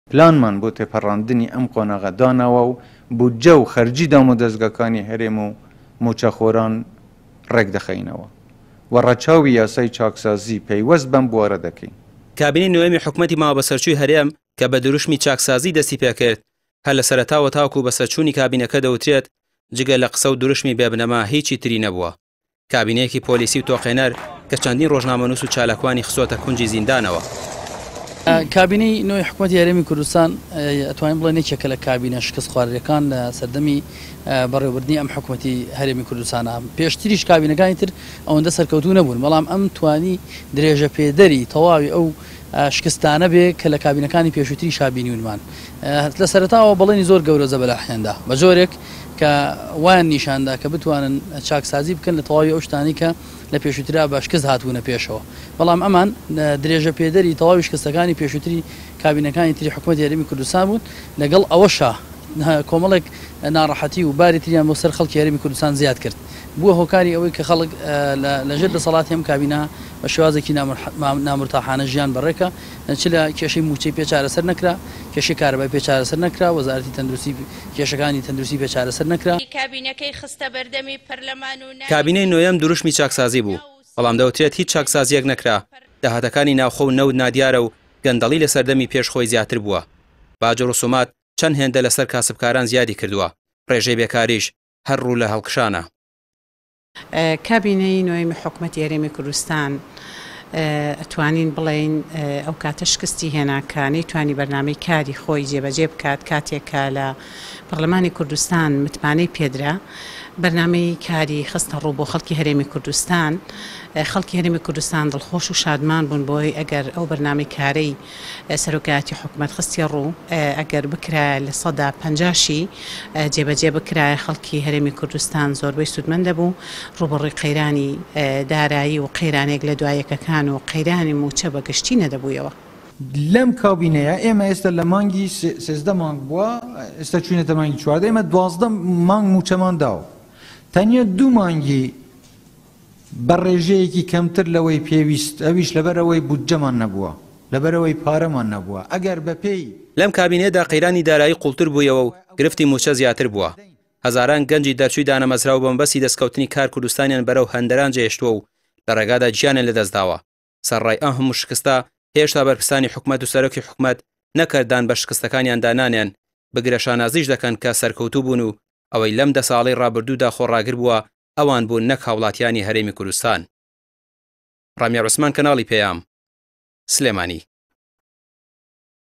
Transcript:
پلانمان بۆ تێپەڕاندنی ئەم قۆناغە داناوە و بودجە و خەرجی دام و دەستگاکانی هەرێم و موچەخۆران ڕێک دەخەینەوە و ڕەچاوی یاسای چاکسازی پەیوەست بەم بوارە دەکەین. کابینەی نوێمی حکومەتی ماوە بەسەرچووی هەرێم کە بە دروشمی چاکسازی دەستی پێکرد هەر لە سەرەتاوە تاوکو بەسەرچوونی کابینەکە دەوترێت جگە لە قسە و دروشمی بێبنەما هیچی تری نەبووە. کابینەیەکی پۆلیسی و تۆقێنەر کە چەندین ڕۆژنامەنووس و چالاکوانی خسۆتە کونجی زیندانەوە. کابینەی نوێی حکومەتی هەرێمی کوردستان ئەتوانین بڵێن یەکێکە لە کابینە شکست خواردەکان لە سەردەمی بەڕێوەبردنی ئەم حکومەتی هەرێمی کوردستانە. پێشتریش کابینەکانی تر ئەوەندە سەرکەوتوو نەبوون، بەڵام ئەم توانی درێژە پێدەری تەواوی ئەو شکستانە بێ کە لە کابینەکانی پێشووتری شابینیونمان لە سەرەتاوە بەڵێنی زۆر گەورە بەلاحێندا بە جۆرێک کە وایان نیشاندا کە بتوانن چاکسازی بکەن لە تەواوی ئەو شتانی کە لە پێشووترا بە شکست هاتوونە پێشەوە، بەڵام ئەمان درێژە پێدەری تەواوی شکستەکانی پێشووتری کابینەکانی تری حکومەتی هەرێمی کوردستان بوون. لەگەڵ ئەوەشە کۆمەڵێک ناڕەحەتی و باری تریان بۆ سەر خەڵکی هەرێمی کوردستان زیاد کرد، بووە هۆکاری ئەوەی کە خەڵک لەژێر دەسەڵاتی ئەم کابینە بە شێوازێکی نامرتاحانە ژیان بەڕێکە، چ لە کێشەی موچەی پێچارەسەر نەکرا، کێشەی کارەبای پێچارەسەر نەکرا، وەزارەتی تەندروستی کێشەکانی تەندروستی پێچارەسەر نەکرا. کابینەکەی خستە بەردەمی پەرلەمان و کابینەی نوێیەم دروشمی چاکسازی بوو، بەڵام دەوترێت هیچ چاکسازیەک نەکرا. داهاتەکانی ناوخۆ و نەود نادیارە و گەندەڵی لە سەردەمی پێشخۆی زیاتر بووە. باجر و سومات چەند هێندە لەسەر کاسبکاران زیادی کردووە، ڕێژەی بێکاریش هەر ڕوو لە هەڵکشانە. کابینەی نوێمی حکومەتی هەرێمی کوردستان ئەتوانین بڵێن ئەو کاتە شکستی هێناکانی توانی بەرنامەی کاری خۆی جێبەجێ بکات کاتێکە لە پەرلەمانی کوردستان متمانەی پێدرا بەرنامەی کاری خستە ڕوو بۆ خەڵکی هەرێمی کوردستان. خەڵکی هەرێمی کوردستان دڵخۆش و شادمان بوون بۆی ئەگەر ئەو بەرنامەی کارەی سەرۆکایەتی حکومەت خستی ڕوو ئەگەر بکرا لە 150 جێبەجێ بکرایە خەڵکی هەرێمی کوردستان زۆربەی سوودمەند دەبوو ڕوبڕی قەیرانی دارایی و قەیرانێک لە دوایەکەکان و قەیرانی موچە بەگشتی نەدەبوویەوە. لەم کابینەیە ئێمە ئێستا لە مانگی 13 مانگ بووە، ئێستا چوونەتە مانگی 14، ئێمە 12 مانگ موچەمان داوە، تەنیا 2 مانگی بەڕێژەیەکی کەمتر لەوەی پێویست، ئەویش لەبەرەوەی بودجەمان نەبووە، لەبەرەوەی پارەمان نەبووە. ئەگەر بەپێی لەم کابینێدا قەیرانی دارایی قوڵتر بوویەوە و گرفتی موچە زیاتر بووە. هەزاران گەنجی دەرچووی دانەمەزرا و بەمبەستی دەستکەوتنی کار کوردستانیان بەرەو هەندەران جێشتووە و لە ڕێگادا گیانیان لەدەستداوە. سەرڕای ئەم هەموو شکستە هێشتا بەرپرسانی حکومەت و سەرۆکی حکومەت نەکردان بە شکستەکانیان دانانیان بگرە شانازیش دەکەن کە سەرکەوتوو بوون و ئەوەی لەم 10 ساڵەی ڕابردوودا خۆڕاگر بووە ئەوان بوون نەک هاوڵاتیانی هەرێمی کوردستان. ڕامیا عوسمان، کەناڵی پێیام، سلێمانی.